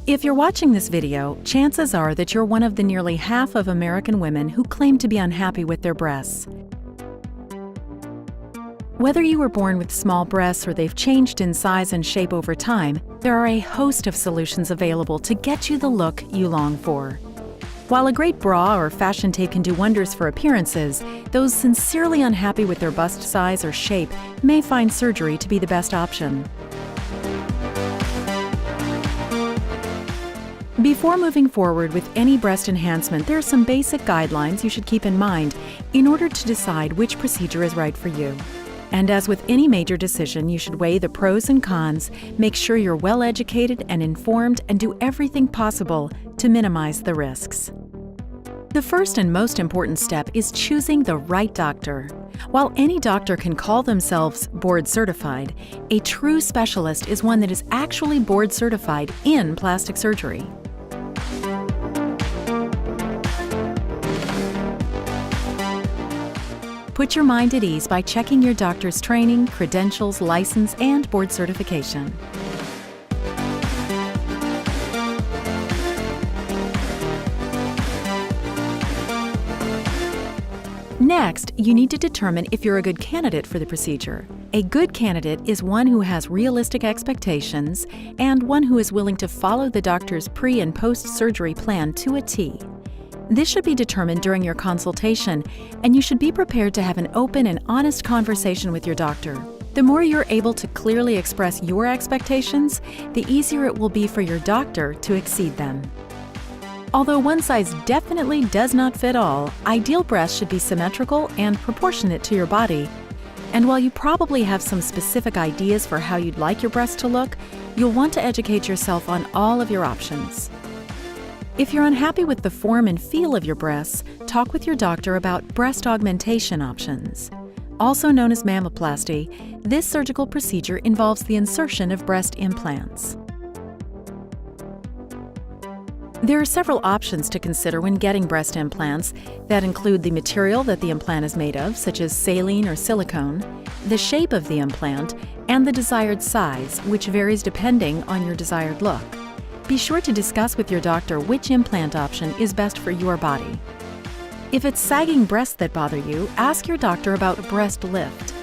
If you're watching this video, chances are that you're one of the nearly half of American women who claim to be unhappy with their breasts. Whether you were born with small breasts or they've changed in size and shape over time, there are a host of solutions available to get you the look you long for. While a great bra or fashion tape can do wonders for appearances, those sincerely unhappy with their bust size or shape may find surgery to be the best option. Before moving forward with any breast enhancement, there are some basic guidelines you should keep in mind in order to decide which procedure is right for you. And as with any major decision, you should weigh the pros and cons, make sure you're well educated and informed, and do everything possible to minimize the risks. The first and most important step is choosing the right doctor. While any doctor can call themselves board certified, a true specialist is one that is actually board certified in plastic surgery. Put your mind at ease by checking your doctor's training, credentials, license, and board certification. Next, you need to determine if you're a good candidate for the procedure. A good candidate is one who has realistic expectations and one who is willing to follow the doctor's pre- and post-surgery plan to a T. This should be determined during your consultation, and you should be prepared to have an open and honest conversation with your doctor. The more you're able to clearly express your expectations, the easier it will be for your doctor to exceed them. Although one size definitely does not fit all, ideal breasts should be symmetrical and proportionate to your body. And while you probably have some specific ideas for how you'd like your breasts to look, you'll want to educate yourself on all of your options. If you're unhappy with the form and feel of your breasts, talk with your doctor about breast augmentation options. Also known as mammoplasty, this surgical procedure involves the insertion of breast implants. There are several options to consider when getting breast implants that include the material that the implant is made of, such as saline or silicone, the shape of the implant, and the desired size, which varies depending on your desired look. Be sure to discuss with your doctor which implant option is best for your body. If it's sagging breasts that bother you, ask your doctor about a breast lift.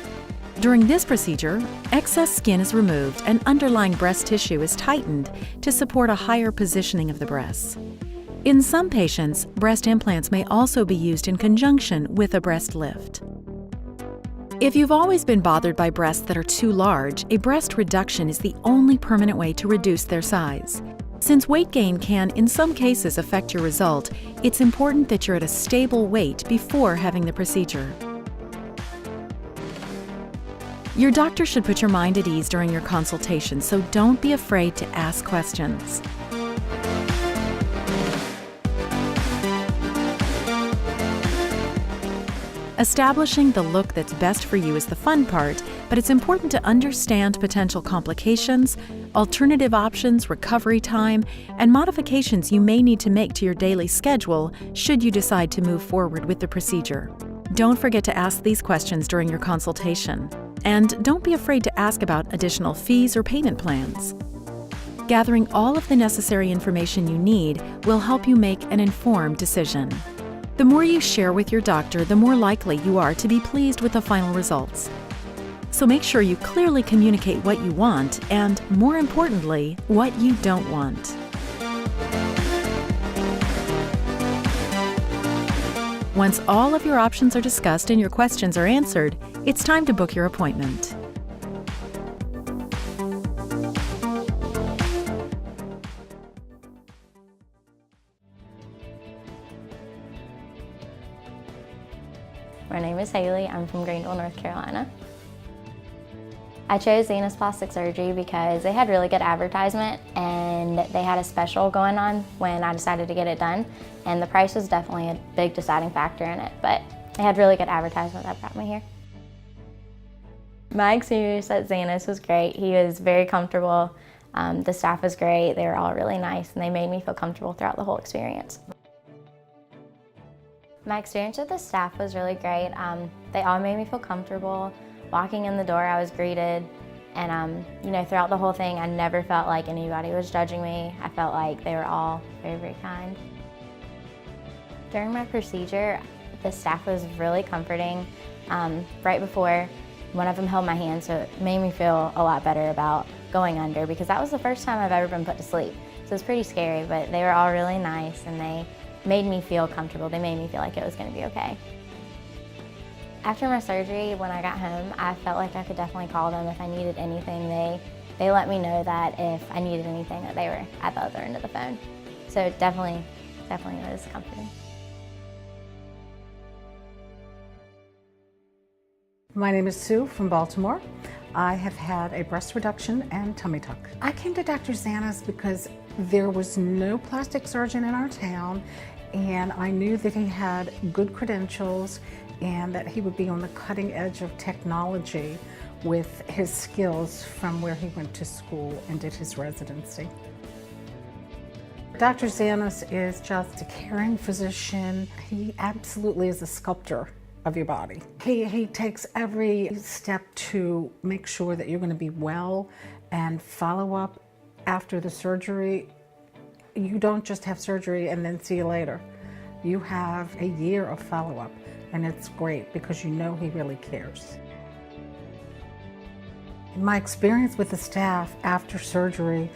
During this procedure, excess skin is removed and underlying breast tissue is tightened to support a higher positioning of the breasts. In some patients, breast implants may also be used in conjunction with a breast lift. If you've always been bothered by breasts that are too large, a breast reduction is the only permanent way to reduce their size. Since weight gain can, in some cases, affect your result, it's important that you're at a stable weight before having the procedure. Your doctor should put your mind at ease during your consultation, so don't be afraid to ask questions. Establishing the look that's best for you is the fun part, but it's important to understand potential complications, alternative options, recovery time, and modifications you may need to make to your daily schedule should you decide to move forward with the procedure. Don't forget to ask these questions during your consultation. And don't be afraid to ask about additional fees or payment plans. Gathering all of the necessary information you need will help you make an informed decision. The more you share with your doctor, the more likely you are to be pleased with the final results. So make sure you clearly communicate what you want and, more importantly, what you don't want. Once all of your options are discussed and your questions are answered, it's time to book your appointment. My name is Haley. I'm from Greenville, North Carolina. I chose Zena's Plastic Surgery because they had really good advertisement and they had a special going on when I decided to get it done. And the price was definitely a big deciding factor in it, but they had really good advertisement that brought me here. My experience at Zena's was great. He was very comfortable. The staff was great. They were all really nice and they made me feel comfortable throughout the whole experience. My experience with the staff was really great. They all made me feel comfortable. Walking in the door, I was greeted And throughout the whole thing, I never felt like anybody was judging me. I felt like they were all very, very kind. During my procedure, the staff was really comforting. Right before, one of them held my hand, so it made me feel a lot better about going under, because that was the first time I've ever been put to sleep. So it was pretty scary, but they were all really nice and they made me feel comfortable. They made me feel like it was going to be okay. After my surgery, when I got home, I felt like I could definitely call them if I needed anything. They let me know that if I needed anything, that they were at the other end of the phone. So it definitely was comforting. My name is Sue from Baltimore. I have had a breast reduction and tummy tuck. I came to Dr. Zanis because there was no plastic surgeon in our town, and I knew that he had good credentials and that he would be on the cutting edge of technology with his skills from where he went to school and did his residency. Dr. Zanis is just a caring physician. He absolutely is a sculptor of your body. He takes every step to make sure that you're going to be well and follow up after the surgery. You don't just have surgery and then see you later. You have a year of follow-up, and it's great because you know he really cares. My experience with the staff after surgery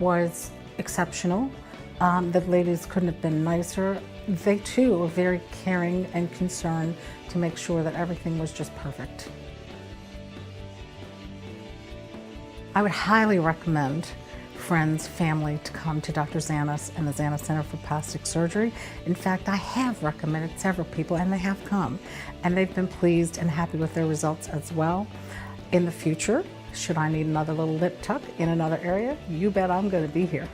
was exceptional. The ladies couldn't have been nicer. They too are very caring and concerned to make sure that everything was just perfect. I would highly recommend friends, family to come to Dr. Zanis and the Zanis Center for Plastic Surgery. In fact, I have recommended several people and they have come, and they've been pleased and happy with their results as well. In the future, should I need another little lip tuck in another area, you bet I'm going to be here.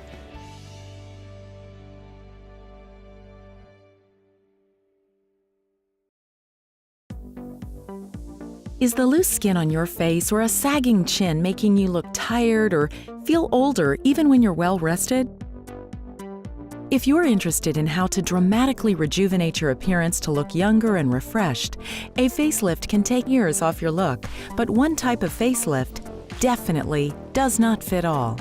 Is the loose skin on your face or a sagging chin making you look tired or feel older even when you're well rested? If you're interested in how to dramatically rejuvenate your appearance to look younger and refreshed, a facelift can take years off your look, but one type of facelift definitely does not fit all.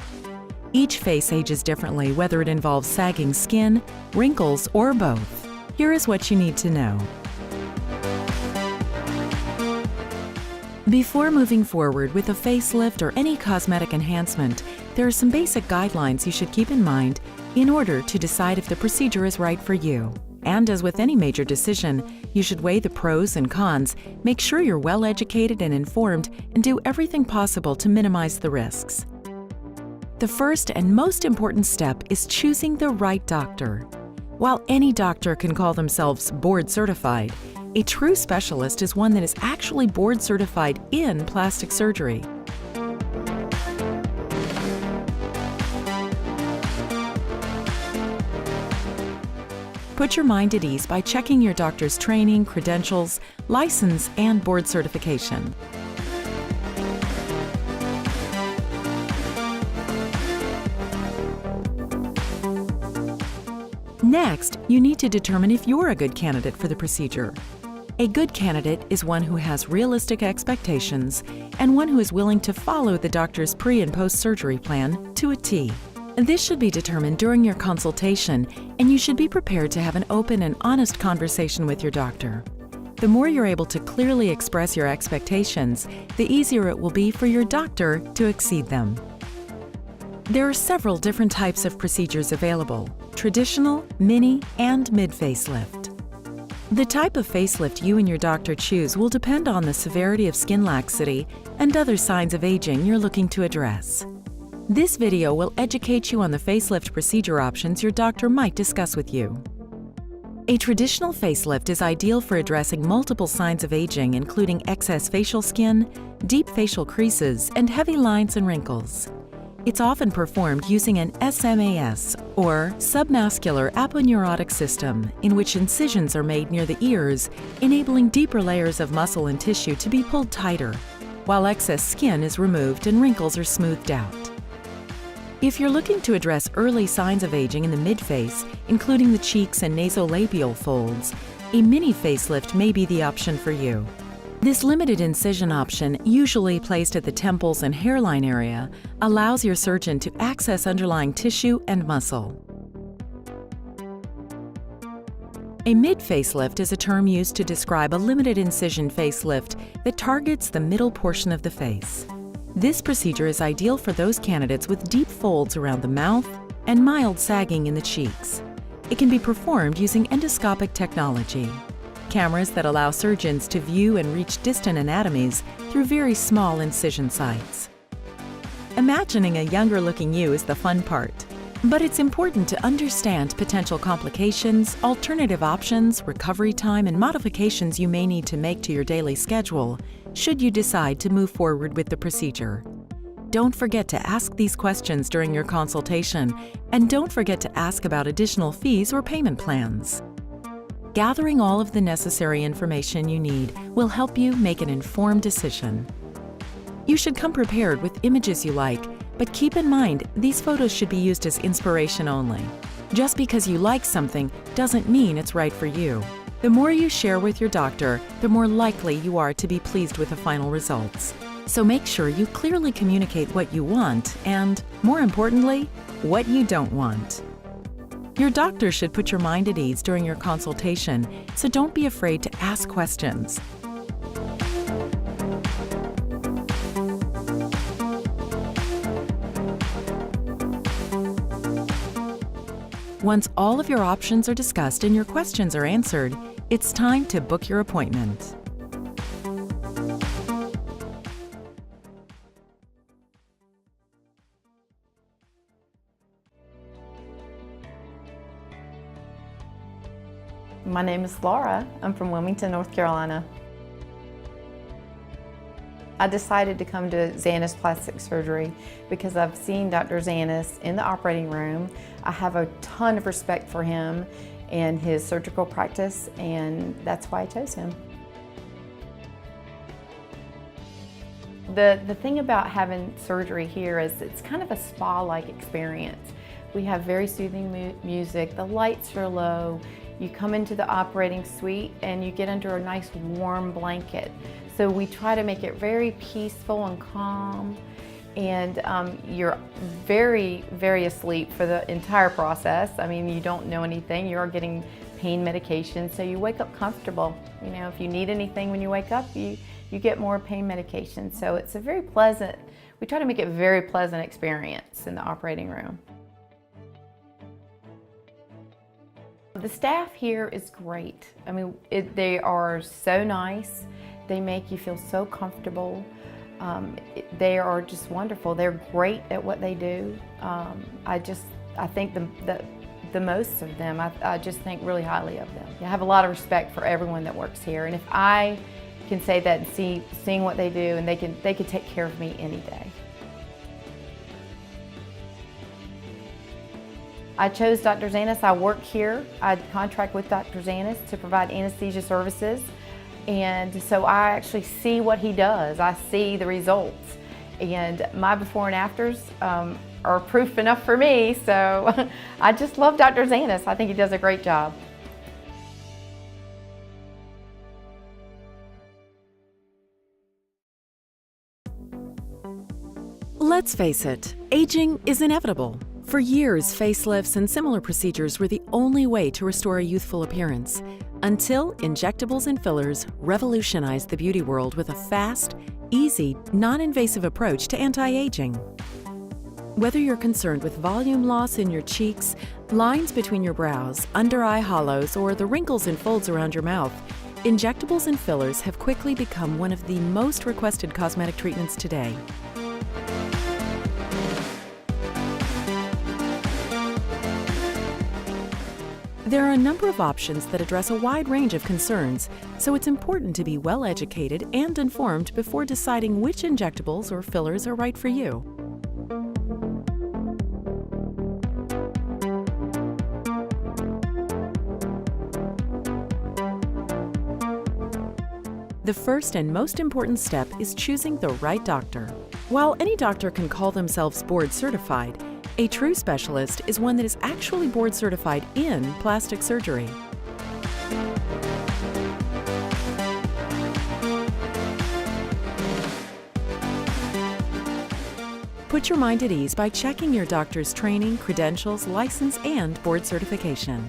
Each face ages differently, whether it involves sagging skin, wrinkles, or both. Here is what you need to know. Before moving forward with a facelift or any cosmetic enhancement, there are some basic guidelines you should keep in mind in order to decide if the procedure is right for you. And as with any major decision, you should weigh the pros and cons, make sure you're well educated and informed, and do everything possible to minimize the risks. The first and most important step is choosing the right doctor. While any doctor can call themselves board certified, a true specialist is one that is actually board certified in plastic surgery. Put your mind at ease by checking your doctor's training, credentials, license, and board certification. Next, you need to determine if you're a good candidate for the procedure. A good candidate is one who has realistic expectations and one who is willing to follow the doctor's pre- and post-surgery plan to a T. This should be determined during your consultation, and you should be prepared to have an open and honest conversation with your doctor. The more you're able to clearly express your expectations, the easier it will be for your doctor to exceed them. There are several different types of procedures available: traditional, mini, and mid-facelift. The type of facelift you and your doctor choose will depend on the severity of skin laxity and other signs of aging you're looking to address. This video will educate you on the facelift procedure options your doctor might discuss with you. A traditional facelift is ideal for addressing multiple signs of aging, including excess facial skin, deep facial creases, and heavy lines and wrinkles. It's often performed using an SMAS, or submascular aponeurotic system, in which incisions are made near the ears, enabling deeper layers of muscle and tissue to be pulled tighter, while excess skin is removed and wrinkles are smoothed out. If you're looking to address early signs of aging in the mid-face, including the cheeks and nasolabial folds, a mini facelift may be the option for you. This limited incision option, usually placed at the temples and hairline area, allows your surgeon to access underlying tissue and muscle. A mid-facelift is a term used to describe a limited incision facelift that targets the middle portion of the face. This procedure is ideal for those candidates with deep folds around the mouth and mild sagging in the cheeks. It can be performed using endoscopic technology, cameras that allow surgeons to view and reach distant anatomies through very small incision sites. Imagining a younger-looking you is the fun part, but it's important to understand potential complications, alternative options, recovery time, and modifications you may need to make to your daily schedule should you decide to move forward with the procedure. Don't forget to ask these questions during your consultation, and don't forget to ask about additional fees or payment plans. Gathering all of the necessary information you need will help you make an informed decision. You should come prepared with images you like, but keep in mind these photos should be used as inspiration only. Just because you like something doesn't mean it's right for you. The more you share with your doctor, the more likely you are to be pleased with the final results. So make sure you clearly communicate what you want and, more importantly, what you don't want. Your doctor should put your mind at ease during your consultation, so don't be afraid to ask questions. Once all of your options are discussed and your questions are answered, it's time to book your appointment. My name is Laura. I'm from Wilmington, North Carolina. I decided to come to Zanis Plastic Surgery because I've seen Dr. Zanis in the operating room. I have a ton of respect for him and his surgical practice, and that's why I chose him. The thing about having surgery here is it's kind of a spa-like experience. We have very soothing music, the lights are low, you come into the operating suite and you get under a nice warm blanket. So we try to make it very peaceful and calm, and you're very, very asleep for the entire process. I mean, you don't know anything, you're getting pain medication, so you wake up comfortable. You know, if you need anything when you wake up, you get more pain medication. So it's a very pleasant, we try to make it a very pleasant experience in the operating room. The staff here is great. I mean, they are so nice. They make you feel so comfortable. They are just wonderful. They're great at what they do. I think the most of them, I just think really highly of them. I have a lot of respect for everyone that works here, and if I can say that and seeing what they do, and they can take care of me any day. I chose Dr. Zanis. I work here. I contract with Dr. Zanis to provide anesthesia services. And so I actually see what he does. I see the results. And my before and afters are proof enough for me. So I just love Dr. Zanis. I think he does a great job. Let's face it, aging is inevitable. For years, facelifts and similar procedures were the only way to restore a youthful appearance, until injectables and fillers revolutionized the beauty world with a fast, easy, non-invasive approach to anti-aging. Whether you're concerned with volume loss in your cheeks, lines between your brows, under-eye hollows, or the wrinkles and folds around your mouth, injectables and fillers have quickly become one of the most requested cosmetic treatments today. There are a number of options that address a wide range of concerns, so it's important to be well educated and informed before deciding which injectables or fillers are right for you. The first and most important step is choosing the right doctor. While any doctor can call themselves board certified, a true specialist is one that is actually board certified in plastic surgery. Put your mind at ease by checking your doctor's training, credentials, license, and board certification.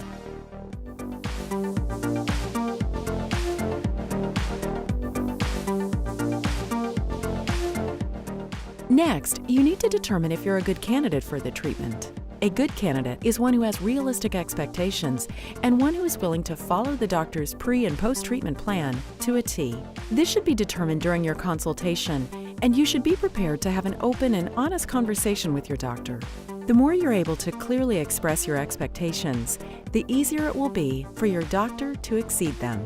Next, you need to determine if you're a good candidate for the treatment. A good candidate is one who has realistic expectations and one who is willing to follow the doctor's pre- and post-treatment plan to a T. This should be determined during your consultation, and you should be prepared to have an open and honest conversation with your doctor. The more you're able to clearly express your expectations, the easier it will be for your doctor to exceed them.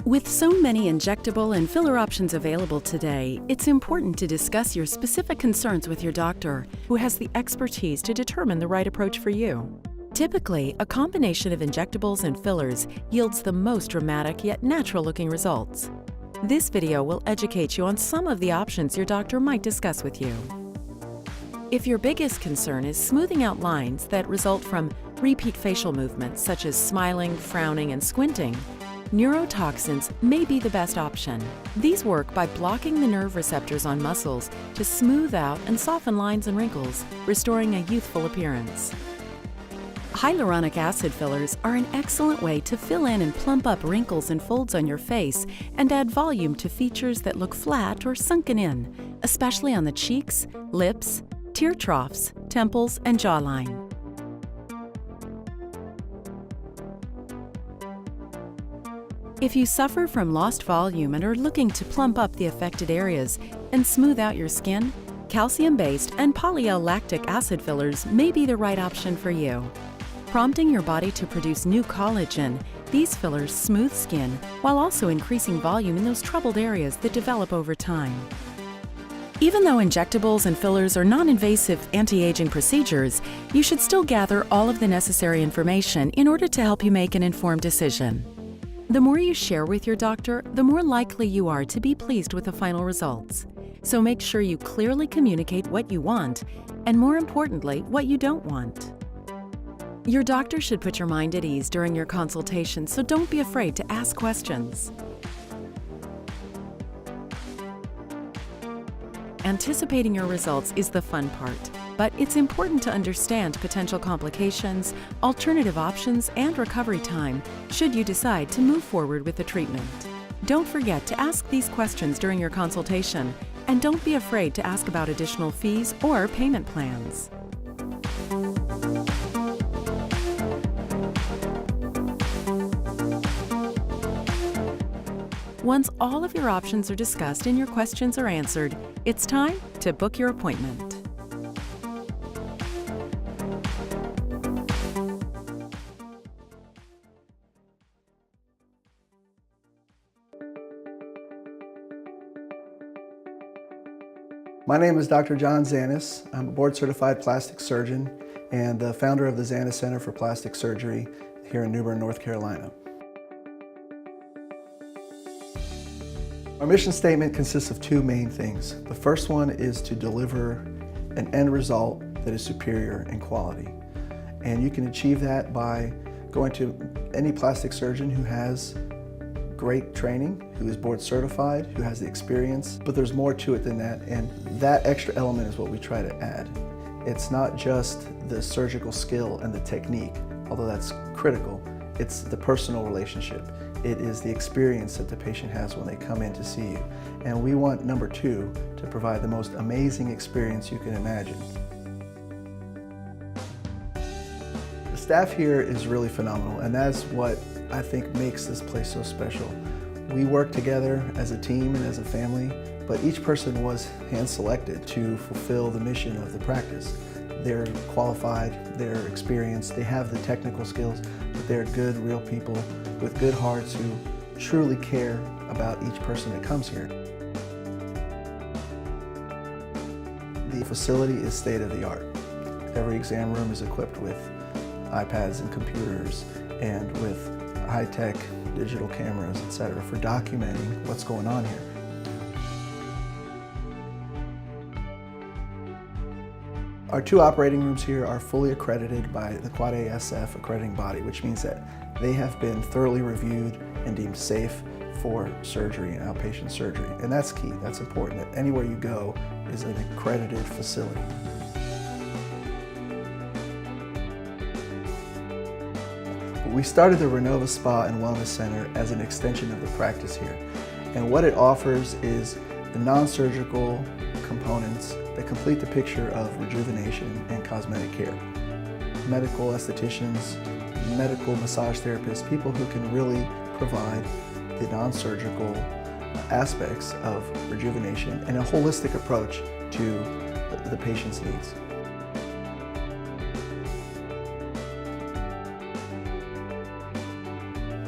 With so many injectable and filler options available today, it's important to discuss your specific concerns with your doctor, who has the expertise to determine the right approach for you. Typically, a combination of injectables and fillers yields the most dramatic yet natural-looking results. This video will educate you on some of the options your doctor might discuss with you. If your biggest concern is smoothing out lines that result from repeat facial movements such as smiling, frowning, and squinting, neurotoxins may be the best option. These work by blocking the nerve receptors on muscles to smooth out and soften lines and wrinkles, restoring a youthful appearance. Hyaluronic acid fillers are an excellent way to fill in and plump up wrinkles and folds on your face and add volume to features that look flat or sunken in, especially on the cheeks, lips, tear troughs, temples, and jawline. If you suffer from lost volume and are looking to plump up the affected areas and smooth out your skin, calcium-based and polyl-lactic acid fillers may be the right option for you. Prompting your body to produce new collagen, these fillers smooth skin while also increasing volume in those troubled areas that develop over time. Even though injectables and fillers are non-invasive anti-aging procedures, you should still gather all of the necessary information in order to help you make an informed decision. The more you share with your doctor, the more likely you are to be pleased with the final results. So make sure you clearly communicate what you want, and more importantly, what you don't want. Your doctor should put your mind at ease during your consultation, so don't be afraid to ask questions. Anticipating your results is the fun part, but it's important to understand potential complications, alternative options, and recovery time should you decide to move forward with the treatment. Don't forget to ask these questions during your consultation, and don't be afraid to ask about additional fees or payment plans. Once all of your options are discussed and your questions are answered, it's time to book your appointment. My name is Dr. John Zanis. I'm a board-certified plastic surgeon and the founder of the Zanis Center for Plastic Surgery here in New Bern, North Carolina. Our mission statement consists of two main things. The first one is to deliver an end result that is superior in quality. And you can achieve that by going to any plastic surgeon who has great training, who is board certified, who has the experience, but there's more to it than that, and that extra element is what we try to add. It's not just the surgical skill and the technique, although that's critical, it's the personal relationship. It is the experience that the patient has when they come in to see you. And we want, number two, to provide the most amazing experience you can imagine. The staff here is really phenomenal, and that's what I think makes this place so special. We work together as a team and as a family, but each person was hand-selected to fulfill the mission of the practice. They're qualified, they're experienced, they have the technical skills, but they're good, real people with good hearts who truly care about each person that comes here. The facility is state-of-the-art. Every exam room is equipped with iPads and computers and with high-tech digital cameras, etc., for documenting what's going on here. Our two operating rooms here are fully accredited by the Quad ASF accrediting body, which means that they have been thoroughly reviewed and deemed safe for surgery and outpatient surgery. And that's key, that's important, that anywhere you go is an accredited facility. We started the Renova Spa and Wellness Center as an extension of the practice here. And what it offers is the non-surgical components that complete the picture of rejuvenation and cosmetic care. Medical estheticians, medical massage therapists, people who can really provide the non-surgical aspects of rejuvenation and a holistic approach to the patient's needs.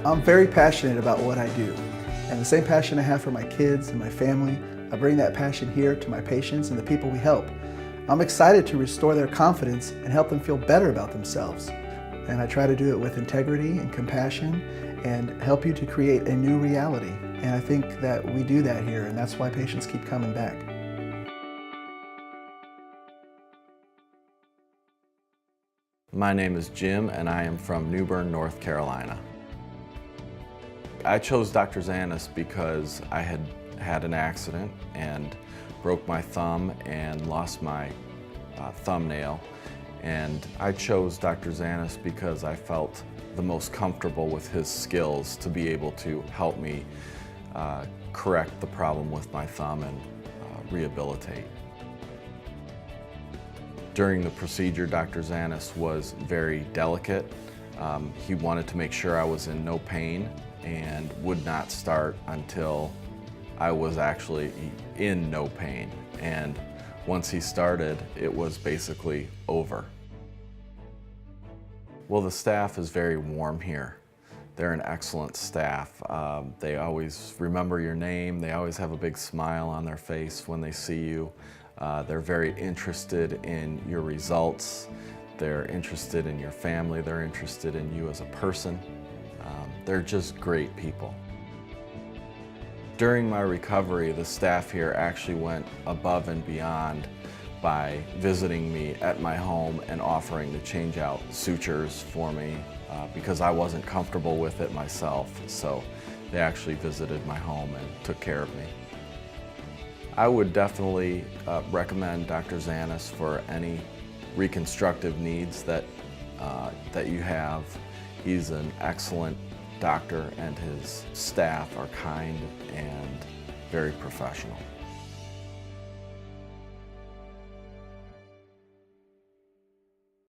I'm very passionate about what I do, and the same passion I have for my kids and my family, I bring that passion here to my patients and the people we help. I'm excited to restore their confidence and help them feel better about themselves. And I try to do it with integrity and compassion and help you to create a new reality. And I think that we do that here, and that's why patients keep coming back. My name is Jim, and I am from New Bern, North Carolina. I chose Dr. Zanis because I had had an accident and broke my thumb and lost my thumbnail. And I chose Dr. Zanis because I felt the most comfortable with his skills to be able to help me correct the problem with my thumb and rehabilitate. During the procedure, Dr. Zanis was very delicate. He wanted to make sure I was in no pain and would not start until I was actually in no pain. And once he started, it was basically over. Well, the staff is very warm here. They're an excellent staff. They always remember your name. They always have a big smile on their face when they see you. They're very interested in your results. They're interested in your family. They're interested in you as a person. They're just great people. During my recovery, the staff here actually went above and beyond by visiting me at my home and offering to change out sutures for me because I wasn't comfortable with it myself. So they actually visited my home and took care of me. I would definitely recommend Dr. Zanis for any reconstructive needs that you have. He's an excellent doctor, and his staff are kind and very professional.